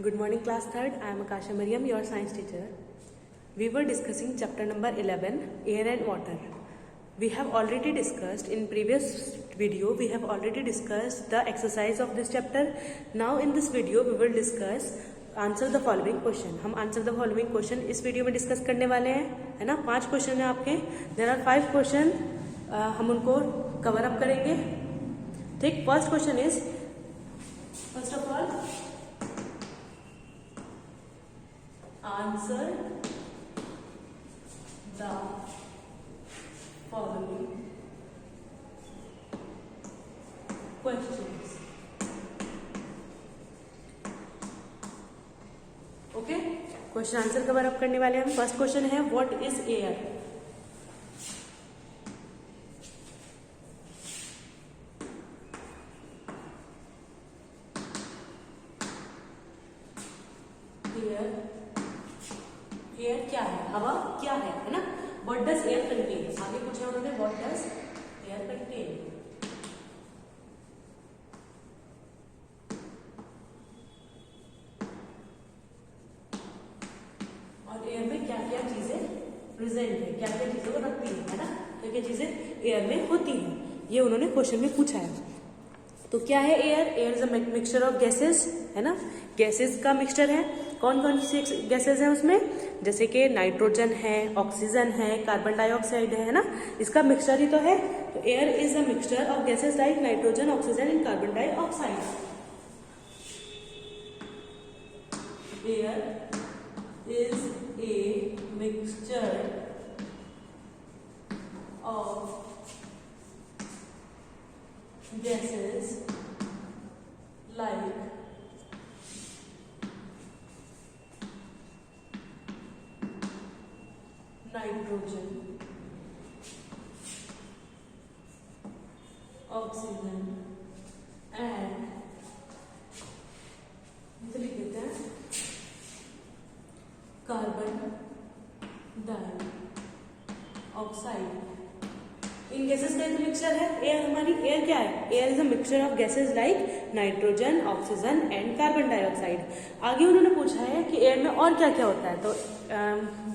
Good morning, class 3rd. I am Akasha Mariam, your science teacher. We were discussing chapter number 11, air and water. We have already discussed in previous video, we have already discussed the exercise of this chapter. Now in this video, we will discuss answer the following question. हम answer the following question इस video में discuss करने वाले हैं, है ना। 5 question है आपके. There are 5 क्वेश्चन, हम उनको कवर अप करेंगे. ठीक. First question is, first of all answer the following questions. Okay, question answer cover up करने वाले हम. फर्स्ट क्वेश्चन है, व्हाट इज एयर? एयर क्या है? हवा क्या है ना. What does air contain? आगे पूछा उन्होंने, व्हाट डज एयर कंटेन? और एयर में क्या क्या चीजें प्रेजेंट है, क्या क्या चीजों को रखती है ना, क्या क्या चीजें एयर में होती है, ये उन्होंने क्वेश्चन में पूछा है. तो क्या है air? Air is a mixture of gases, है ना. गैसेस का मिक्सचर है. कौन कौन सी गैसेस हैं उसमें? जैसे कि नाइट्रोजन है, ऑक्सीजन है, कार्बन डाइऑक्साइड है ना. इसका मिक्सचर ही तो है. तो air is a mixture of gases like nitrogen, oxygen and carbon dioxide. Air is a mixture of gases like nitrogen, oxygen and लिख देते हैं कार्बन डाइऑक्साइड. इन गैसेस का एक मिक्सचर है एयर. हमारी एयर क्या है? Air is a mixture of gases like nitrogen, oxygen and carbon dioxide. आगे उन्होंने पूछा है कि एयर में और क्या क्या होता है. तो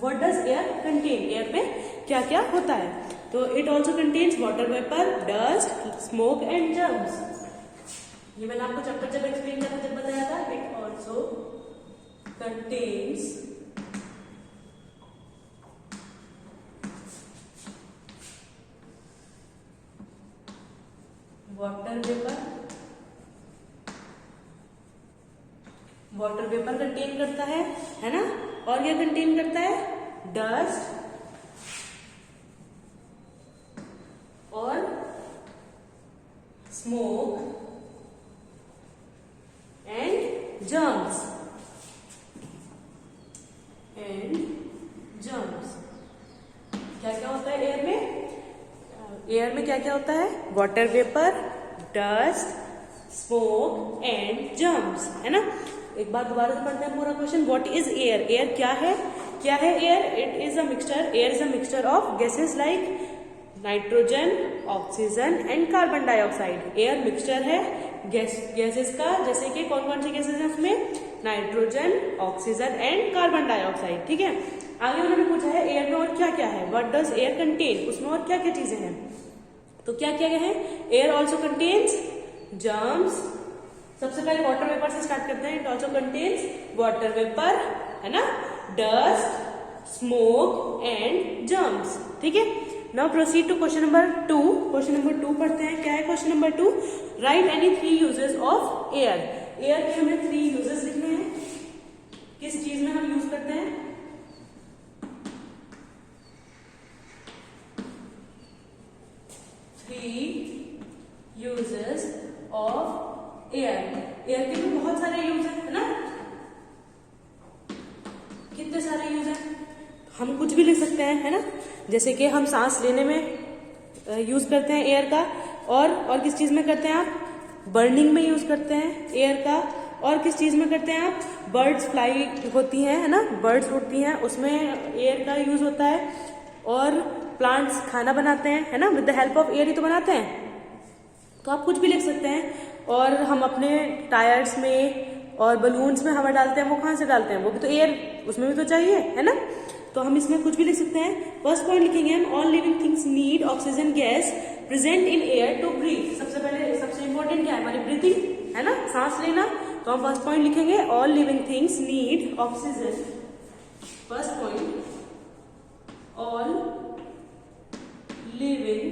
what does air contain? Air में क्या क्या होता है? तो it also contains water vapour, dust, smoke and germs. ये मैंने आपको चैप्टर जब एक्सप्लेन किया था, जब बताया था. It also contains water vapour. Water vapour contain करता है ना. और क्या कंटेन करता है? डस्ट और स्मोक एंड जर्म्स. क्या क्या होता है एयर में? एयर में क्या क्या होता है? Water vapour, dust, smoke and germs, है ना. एक बार दोबारा से पढ़ते हैं पूरा question. What is air? Air क्या है? क्या है air? It is a mixture. Air is a mixture of gases like nitrogen, oxygen and carbon dioxide. Air mixture है गैसेस का. जैसे कि कौन कौन सी गैसेस हैं उसमें? Nitrogen, oxygen and carbon dioxide. ठीक है. आगे उन्होंने पूछा है एयर में और क्या क्या है. What does air contain? उसमें और क्या क्या चीजें हैं. तो क्या क्या है? Air also contains germs. सबसे पहले वाटर वेपर से स्टार्ट करते हैं. It also contains water vapour, है ना, डस्ट, स्मोक एंड जर्म्स. ठीक है. Now proceed to question number 2. Question number 2 पढ़ते हैं. क्या है question number 2? Write any 3 uses of air. Air के हमें 3 यूजेस लिखने हैं. किस चीज में हम यूज करते हैं? Uses of air. एयर के भी बहुत सारे यूज है ना. कितने सारे यूज है? हम कुछ भी लिख सकते हैं, है ना. जैसे कि हम सांस लेने में यूज करते हैं एयर का. और किस चीज में करते हैं आप? बर्निंग में यूज करते हैं एयर का. और किस चीज में करते हैं आप? बर्ड्स फ्लाई होती हैं, है ना, बर्ड्स उड़ती हैं, उसमें एयर का यूज होता है. और प्लांट्स खाना बनाते हैं, है ना, with the help of air ही तो बनाते हैं. तो आप कुछ भी लिख सकते हैं. और हम अपने टायर्स में और बलून्स में हवा डालते हैं, वो कहाँ से डालते हैं, वो भी तो एयर, उसमें भी तो चाहिए, है ना। तो हम इसमें कुछ भी लिख सकते हैं। फर्स्ट पॉइंट लिखेंगे हम, all living things need oxygen gas present in air to breathe. सबसे पहले सबसे इंपॉर्टेंट क्या है, हमारी ब्रीथिंग, है ना, सांस लेना। तो हम फर्स्ट पॉइंट लिखेंगे, all living things need oxygen. First point, all living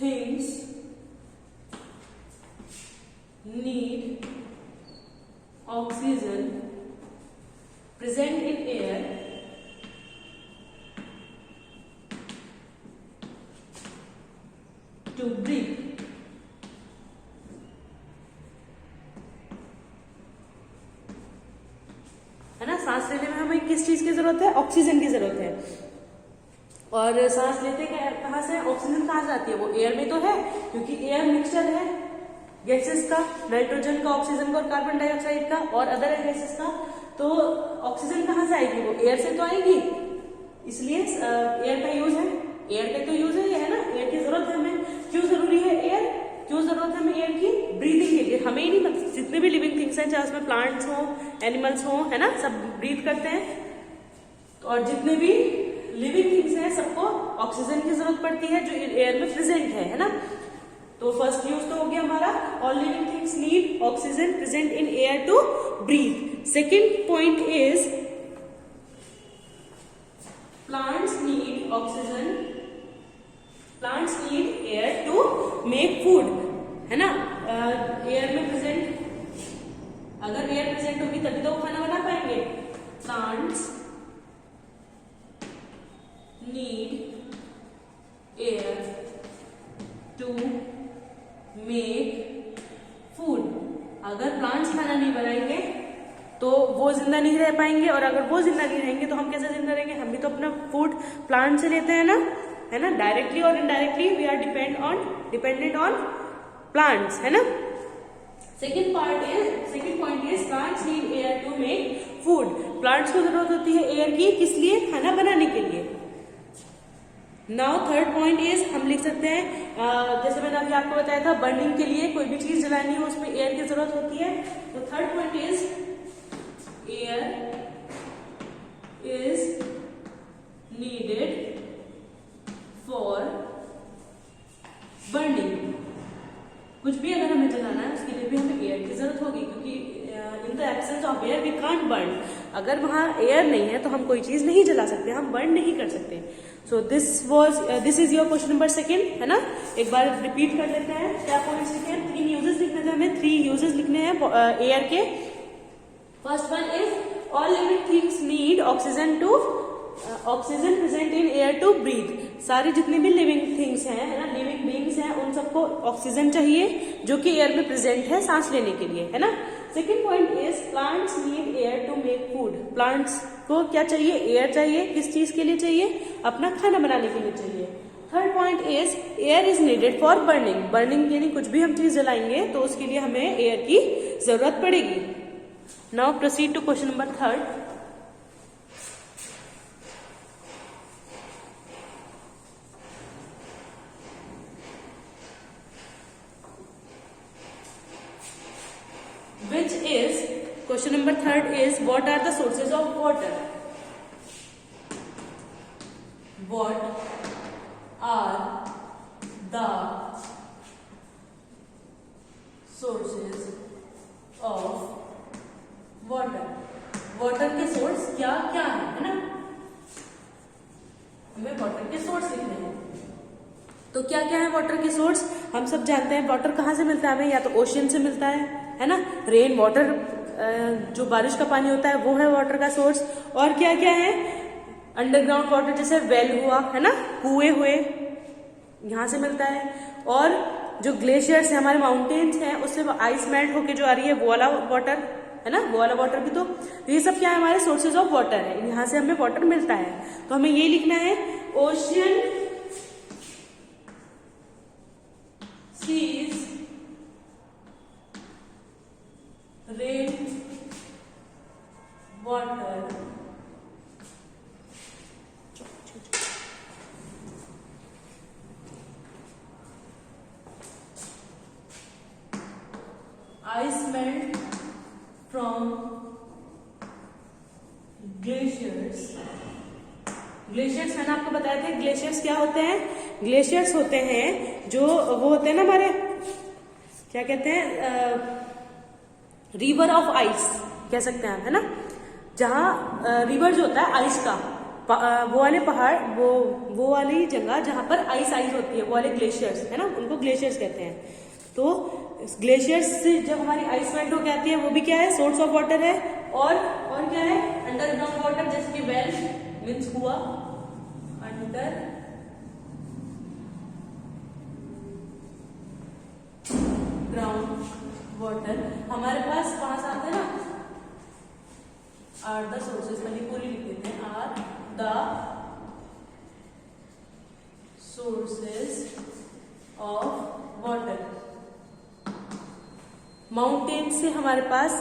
things need oxygen present in air to breathe. है ना, सांस लेने में हमें किस चीज की जरूरत है, ऑक्सीजन की जरूरत है। और सांस लेते कहाँ से, ऑक्सीजन कहाँ से आती है, वो एयर में तो है, क्योंकि एयर मिक्सचर है गैसेस का, नाइट्रोजन का, ऑक्सीजन का और कार्बन डाइऑक्साइड का और अदर गैसेस का। तो ऑक्सीजन कहाँ से आएगी, वो एयर से तो आएगी, इसलिए एयर का यूज है, एयर का तो यूज है, ये है ना, एयर की जरूरत है हमें। क्यों जरूरी है एयर, क्यों जरूरत है हमें एयर की, ब्रीदिंग के लिए। हमें ही नहीं, जितने भी लिविंग थिंग्स हैं, चाहे उसमें प्लांट्स हो, एनिमल्स हो, है ना, सब ब्रीथ करते हैं। और जितने भी लिविंग थिंग्स हैं, सबको ऑक्सीजन की जरूरत पड़ती है, जो एयर में प्रेजेंट है ना। तो फर्स्ट यूज तो हो गया हमारा, all living things need oxygen present in air to breathe. Second point is plants need oxygen, plants need air to make food, है ना। एयर में प्रेजेंट, अगर एयर प्रेजेंट होगी तभी तो वो खाना बना पाएंगे। Plants need air to make food. अगर प्लांट्स खाना नहीं बनाएंगे तो वो जिंदा नहीं रह पाएंगे, और अगर वो जिंदा नहीं रहेंगे तो हम कैसे जिंदा रहेंगे, हम भी तो अपना फूड प्लांट से लेते हैं ना, है ना, डायरेक्टली और indirectly we are dependent on plants, है ना। Second point is plants need air to make food. Plants को जरूरत होती है एयर की, किस लिए, खाना बनाने के लिए। नाउ थर्ड पॉइंट इज, हम लिख सकते हैं, जैसे मैंने अभी आपको बताया था, बर्निंग के लिए कोई भी चीज जलानी हो उसमें एयर की जरूरत होती है। तो third point is air is needed for burning. कुछ भी अगर हमें जलाना है उसके लिए भी हमें एयर की जरूरत होगी, क्योंकि in the absence of air we can't burn. अगर वहां एयर नहीं है तो हम कोई चीज नहीं जला सकते, हम बर्न नहीं कर सकते। So this is your question number second, है ना। एक बार रिपीट कर लेते हैं, क्या पॉइंट्स लिखे हैं, 3 यूजेस लिखने थे हमें, 3 यूजेस लिखने हैं एयर के। First one is all living things need oxygen present in air to breathe. सारी जितनी भी लिविंग थिंग्स हैं, है ना, लिविंग बीइंग्स हैं, उन सबको ऑक्सीजन चाहिए जो कि एयर में प्रेजेंट है सांस लेने के लिए, है ना। Second point is plants need air to make food. Plants को क्या चाहिए, एयर चाहिए, किस चीज के लिए चाहिए, अपना खाना बनाने के लिए चाहिए। Third point is air is needed for burning. Burning यानी कुछ भी हम चीज जलाएंगे तो उसके लिए हमें एयर की जरूरत पड़ेगी। Now proceed to question number third. Which is, question number third is, what are the sources of water? What are the sources of water? Water के सोर्स क्या क्या है ना, हमें वाटर के सोर्स लिखने हैं। तो क्या क्या है वाटर के सोर्स, हम सब जानते हैं वाटर कहाँ से मिलता है हमें, या तो ओशियन से मिलता है ना, रेन वाटर, जो बारिश का पानी होता है वो है वाटर का सोर्स। और क्या क्या है, अंडरग्राउंड वाटर, जैसे वेल हुआ, है ना, कुएं हुए, यहाँ से मिलता है। और जो ग्लेशियर्स है, हमारे माउंटेन्स हैं, उससे आइस मेल्ट होके जो आ रही है वो वाला वाटर, है ना, वो वाला वाटर भी। तो ये सब क्या है, हमारे सोर्सेज ऑफ वाटर है, यहाँ से हमें वाटर मिलता है। तो हमें ये लिखना है, ocean, seas, rain water, ice melt from glaciers. Glaciers मैंने आपको बताया था, ग्लेशियर्स क्या होते हैं? ग्लेशियर्स होते हैं जो वो होते हैं ना हमारे, क्या कहते हैं, रिवर ऑफ आइस कह सकते हैं, है ना। जहाँ रिवर जो होता है आइस का, वो वाले पहाड़, वो वाली जगह जहां पर आइस होती है, वो वाले ग्लेशियर्स, है ना, उनको ग्लेशियर्स कहते हैं। तो ग्लेशियर्स से जब हमारी आइस मेल्ट होकर आती है, वो भी क्या है? सोर्स ऑफ वाटर है। और क्या है? अंडरग्राउंड वाटर, जैसे कि वेल मीन्स कुआ, अंडर ग्राउंड वाटर हमारे पास कहां से आते हैं ना, आर द सोर्सेज, पहले पूरी लिख देते हैं, are the sources of water. Mountain से हमारे पास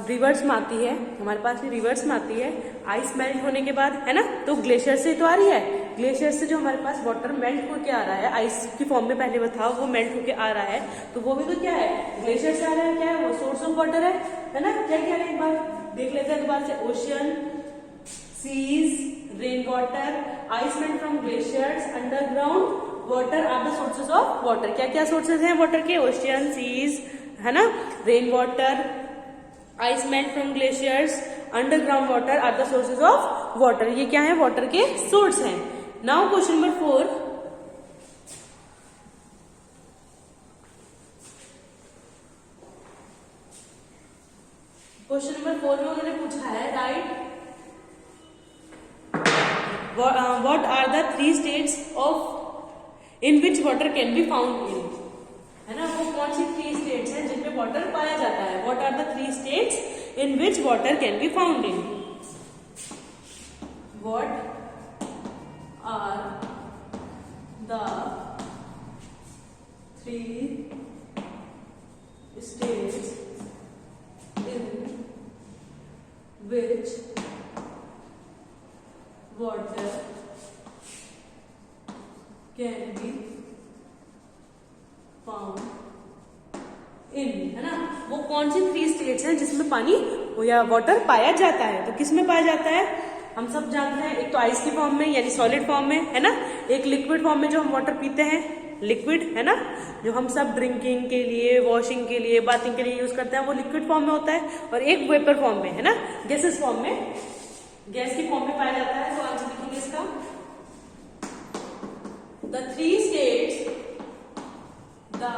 रिवर्स में आती है, हमारे पास भी रिवर्स में आती है आइस मेल्ट होने के बाद, है ना। तो ग्लेशियर से तो आ रही है, ग्लेशियर से जो हमारे पास वाटर मेल्ट होके आ रहा है, आइस की फॉर्म में पहले वो था, वो मेल्ट होके आ रहा है, तो वो भी तो क्या है? ग्लेशियर से आ रहा है। क्या है वो? सोर्स ऑफ वाटर है ना। क्या क्या है एक बार देख लेते हैं दोबारा से। Ocean, seas, rain water, ice melt from glaciers, underground water are the sources of water. क्या क्या सोर्सेज हैं वाटर के? ओशियन, सीज, है ना, rain water, ice melt from glaciers, underground water are the sources of water. ये क्या है? Water के सोर्स हैं। Now question number 4, question number 4 में उन्होंने पूछा है, write what are the 3 states of in which water can be found in, है ना। वो कौन सी 3 स्टेट्स हैं जिनमें वाटर पाया जाता है? What are the 3 states in which water can be found in? What are the 3 states in which water can be found in, है ना। वो कौन सी 3 स्टेट्स हैं जिसमें पानी या वाटर पाया जाता है? तो किस में पाया जाता है? हम सब जानते हैं, एक तो आइस की फॉर्म में यानी सॉलिड फॉर्म में, है ना। एक लिक्विड फॉर्म में जो हम वाटर पीते हैं, लिक्विड, है ना, जो हम सब ड्रिंकिंग के लिए, वॉशिंग के लिए, बाथिंग के लिए यूज करते हैं, वो लिक्विड फॉर्म में होता है। और एक वेपर फॉर्म में, है ना, गैसेस फॉर्म में, गैस की फॉर्म में पाया जाता है। तो आंसर लिखेंगे इसका, the 3 states, the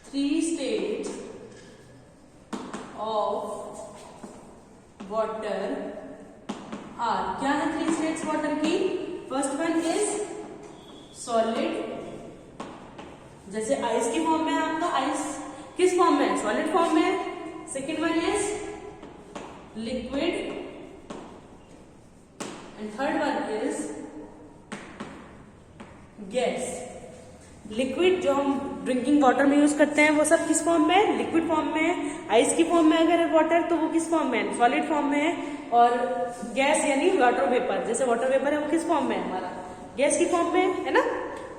3 states of water are, क्या है 3 states water की? फर्स्ट वन इज सॉलिड, जैसे आइस की फॉर्म में है आपका, आइस किस फॉर्म में है? सॉलिड फॉर्म में है। Second one is liquid and third one is gas. Liquid जो हम ड्रिंकिंग वाटर में यूज करते हैं वो सब किस फॉर्म में है? लिक्विड फॉर्म में है। आइस की फॉर्म में अगर है वाटर तो वो किस फॉर्म में है? सॉलिड फॉर्म में है। और गैस यानी वाटर वेपर, जैसे वाटर वेपर है वो किस फॉर्म में है? हमारा गैस की फॉर्म में है ना।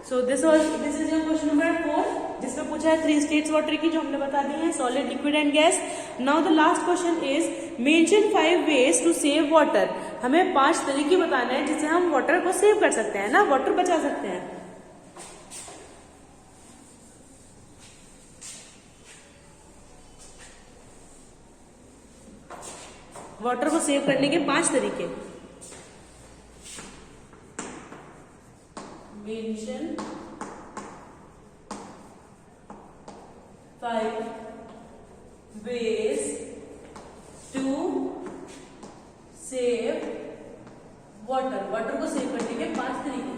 So this is your question number 4 जिसमें पूछा है 3 स्टेट्स वाटर की, जो हमने बता दी है, solid, liquid and gas. Now the last question is mention 5 ways to save water. हमें 5 तरीके बताने हैं जिससे हम वाटर को सेव कर सकते हैं ना, वाटर बचा सकते हैं। वाटर को सेव करने के 5 तरीके। Mention 5 ways to save water। Water को सेव करने के 5 तरीके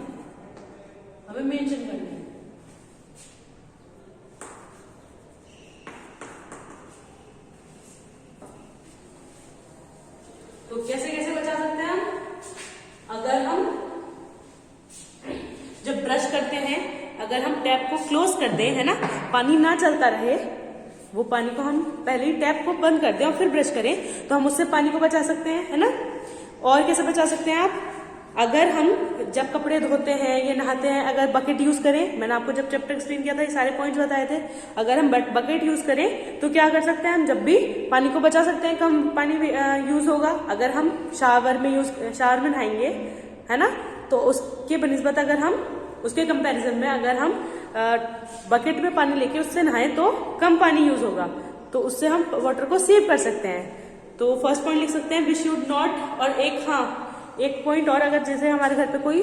हमें मेंशन करने हैं। तो कैसे कैसे बचा सकते हैं हम? अगर हम जब ब्रश करते हैं, अगर हम टैप को क्लोज कर दें, है ना, पानी ना चलता रहे, वो पानी को हम पहले ही टैप को बंद कर दें और फिर ब्रश करें, तो हम उससे पानी को बचा सकते हैं, है ना। और कैसे बचा सकते हैं आप? अगर हम जब कपड़े धोते हैं या नहाते हैं अगर बकेट यूज करें, मैंने आपको जब चैप्टर एक्सप्लेन किया था ये सारे पॉइंट्स बताए थे, अगर हम बकेट यूज करें तो क्या कर सकते हैं, हम जब भी पानी को बचा सकते हैं, कम पानी यूज होगा। अगर हम शावर में नहाएंगे, है ना, तो उसके बनिस्बत अगर हम उसके कंपैरिजन में अगर हम बकेट में पानी लेके उससे नहाएं तो कम पानी यूज होगा, तो उससे हम वाटर को सेव कर सकते हैं। तो फर्स्ट पॉइंट लिख सकते हैं वी शुड नॉट। और एक पॉइंट और, अगर जैसे हमारे घर पे कोई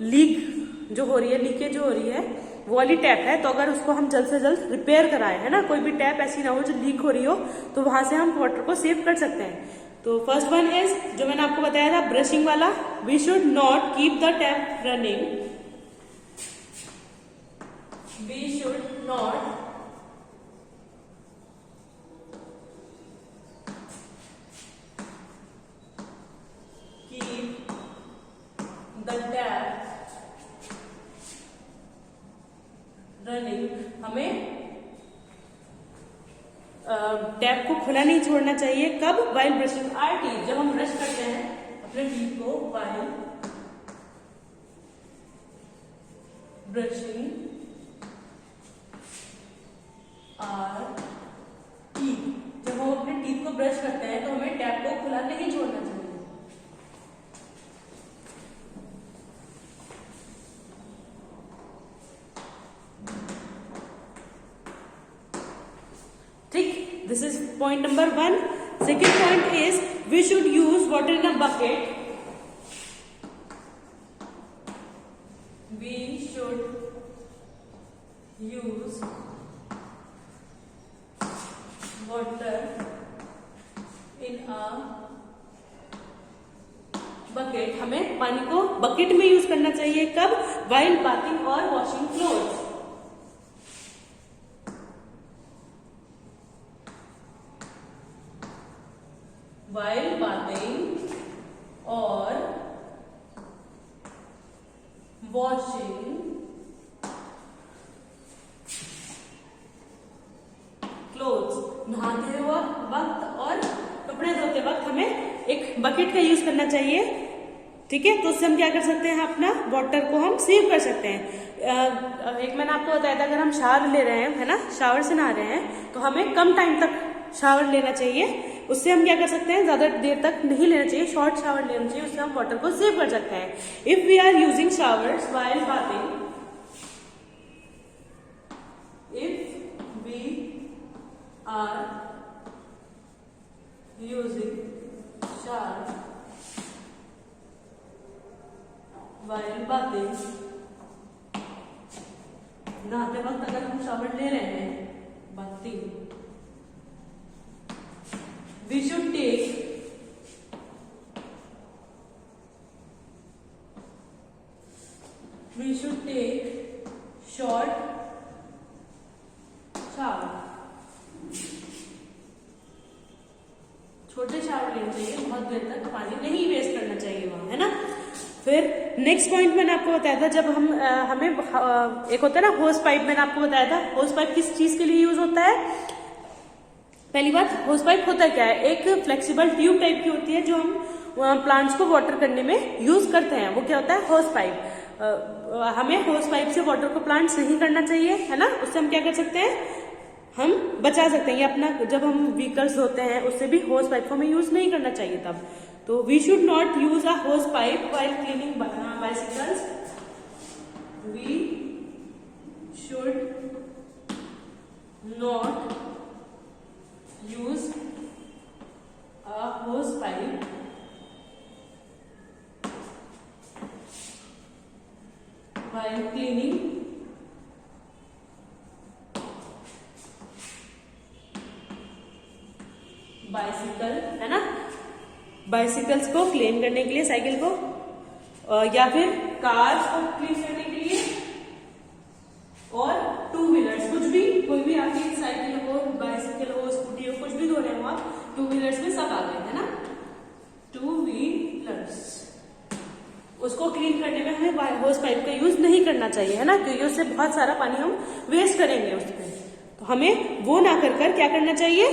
लीक जो हो रही है, लीकेज जो हो रही है, वो वाली टैप है, तो अगर उसको हम जल्द से जल्द रिपेयर कराएं, है ना, कोई भी टैप ऐसी ना हो जो लीक हो रही हो, तो वहां से हम वाटर को सेव कर सकते हैं। तो फर्स्ट वन इज जो मैंने आपको बताया था ब्रशिंग वाला, we should not keep the tap running, we should not keep the tap running। हमें टैप को खुला नहीं छोड़ना चाहिए। कब? while brushing our teeth, जब हम ब्रश करते हैं अपने टीथ को, while brushing our teeth, जब हम अपने टीथ को ब्रश करते हैं तो हमें टैप को खुला नहीं छोड़ना चाहिए। This is point number 1. Second point is we should use water in a bucket. We should use water in a bucket। हमें पानी को बकेट में यूज करना चाहिए। कब? While bathing or washing clothes। while bathing or washing clothes, नहाते वक्त और कपड़े धोते वक्त हमें एक बकेट का यूज करना चाहिए। ठीक है, तो उससे हम क्या कर सकते हैं, अपना वाटर को हम सेव कर सकते हैं। एक मैंने आपको बताया था, अगर हम शावर ले रहे हैं, है ना, शावर से नहा रहे हैं, तो हमें कम टाइम तक शावर लेना चाहिए। उससे हम क्या कर सकते हैं, ज्यादा देर तक नहीं लेना चाहिए, शॉर्ट शावर लेना चाहिए, उससे हम वाटर को सेव कर सकते हैं। If we are using showers while bathing, if we are using shower while bathing, नहाते वक्त अगर हम शावर ले रहे हैं, bathing, we should take short shower। छोटे शावर लेने चाहिए, बहुत देर तक पानी नहीं वेस्ट करना चाहिए वहां, है ना। फिर नेक्स्ट पॉइंट मैंने आपको बताया था, जब हमें एक होता है ना होस पाइप, मैंने आपको बताया था होस पाइप किस चीज के लिए यूज होता है। पहली बात, होस पाइप होता क्या है, एक फ्लेक्सिबल ट्यूब टाइप की होती है जो हम प्लांट्स को वाटर करने में यूज करते हैं, वो क्या होता है, होस पाइप। हमें होस पाइप से वाटर को प्लांट्स नहीं करना चाहिए, है ना। उससे हम क्या कर सकते हैं, हम बचा सकते हैं। ये अपना जब हम व्हीकल्स धोते हैं उससे भी होस पाइप को हमें यूज नहीं करना चाहिए तब। तो we should not use a hose pipe while cleaning bicycles, we should not use a hose pipe while cleaning bicycle, है ना, बाइसिकल्स को क्लीन करने के लिए, साइकिल को, या फिर कार्स को क्लीन करने के लिए, और टू व्हीलर्स, कुछ भी, कोई भी आपकी साइकिल हो, बाइसिकल हो, स्कूटी हो, कुछ भी धो रहे हो आप, टू व्हीलर्स में सब आ गए, है ना, टू व्हीलर्स। उसको क्लीन करने में हमें होस पाइप का यूज नहीं करना चाहिए, है ना, क्योंकि उससे बहुत सारा पानी हम वेस्ट करेंगे उसमें। तो हमें वो ना कर क्या करना चाहिए,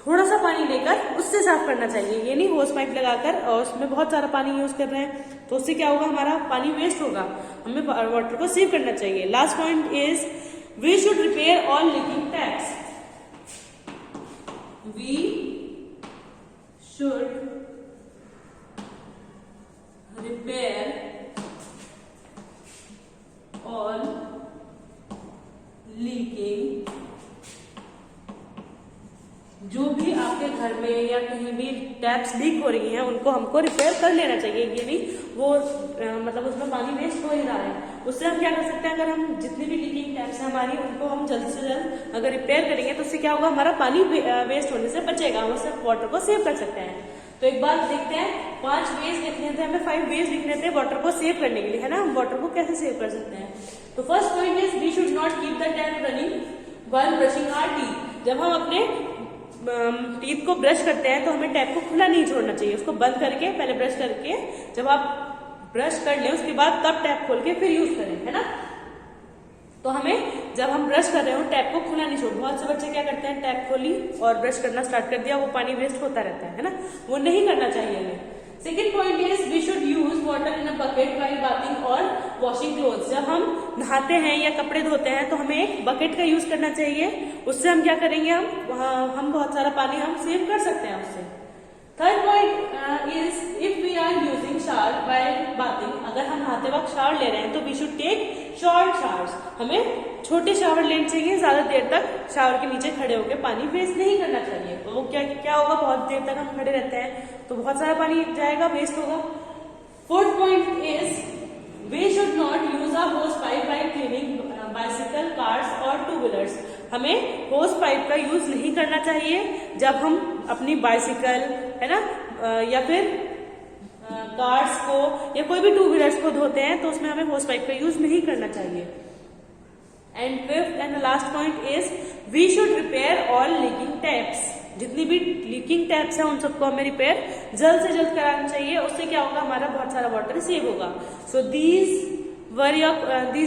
थोड़ा सा पानी लेकर उससे साफ करना चाहिए, ये नहीं होस पाइप लगाकर और उसमें बहुत सारा पानी यूज कर रहे हैं तो उससे क्या होगा, हमारा पानी वेस्ट होगा। हमें वाटर को सेव करना चाहिए। Last point is we should repair all leaking taps. We should repair all leaking, जो भी आपके घर में या कहीं भी टैप्स लीक हो रही हैं उनको हमको रिपेयर कर लेना चाहिए। ये नहीं वो मतलब उसमें पानी वेस्ट हो ही रहा है। उससे हम क्या कर सकते हैं, अगर हम जितनी भी लीकिंग टैप्स है हमारी उनको हम जल्द से जल्द अगर रिपेयर करेंगे तो उससे क्या होगा, हमारा पानी वेस्ट होने से बचेगा, उससे वाटर को सेव कर सकते हैं। तो एक बार देखते हैं, 5 वेज लिखने थे हमें, 5 वेज लिखने थे वाटर को सेव करने के लिए, है ना। हम वाटर को कैसे सेव कर सकते हैं, तो first point is we should not keep the tap running while brushing our teeth. जब हम अपने टीथ को ब्रश करते हैं तो हमें टैप को खुला नहीं छोड़ना चाहिए, उसको बंद करके पहले ब्रश करके जब आप ब्रश कर लें उसके बाद तब टैप खोल के फिर यूज करें, है ना। तो हमें जब हम ब्रश कर रहे हो टैप को खुला नहीं छोड़। बहुत से बच्चे क्या करते हैं, टैप खोली और ब्रश करना स्टार्ट कर दिया, वो पानी वेस्ट होता रहता है ना, वो नहीं करना चाहिए हमें। Second point is we should use water in a bucket while bathing और वॉशिंग क्लोथ्स। जब हम नहाते हैं या कपड़े धोते हैं तो हमें एक बकेट का यूज करना चाहिए, उससे हम क्या करेंगे, हम बहुत सारा पानी हम सेव कर सकते हैं उससे। Third point is if we are using shower while bathing, अगर हम नहाते वक्त शावर ले रहे हैं तो we should take short showers. हमें छोटे शावर लेने चाहिए, ज्यादा देर तक शावर के नीचे खड़े होकर पानी वेस्ट नहीं करना चाहिए। वो क्या होगा, बहुत देर तक हम खड़े रहते हैं तो बहुत सारा पानी जाएगा, वेस्ट होगा। Fourth point is we should not use a hose pipe while cleaning bicycle, cars और टू व्हीलर्स। हमें होस पाइप का यूज नहीं करना चाहिए जब हम अपनी बाइसिकल, है ना, या फिर कार्स को या कोई भी टू व्हीलर्स को धोते हैं तो उसमें हमें होस पाइप का यूज नहीं करना चाहिए। And fifth and last point is we should repair all leaking taps. जितनी भी लीकिंग टैप्स हैं उन सबको हमें रिपेयर जल्द से जल्द कराना चाहिए, उससे क्या होगा, हमारा बहुत सारा वाटर सेव होगा। सो these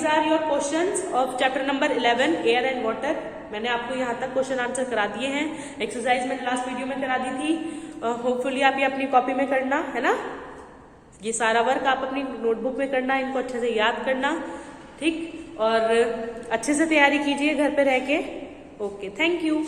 are your questions of chapter number 11 air and water. मैंने आपको यहाँ तक क्वेश्चन आंसर करा दिए हैं। एक्सरसाइज मैंने लास्ट वीडियो में करा दी थी, होपफुली आप ये अपनी कॉपी में करना, है ना। ये सारा वर्क आप अपनी नोटबुक में करना, इनको अच्छे से याद करना, ठीक, और अच्छे से तैयारी कीजिए घर पे रह के। Okay, thank you.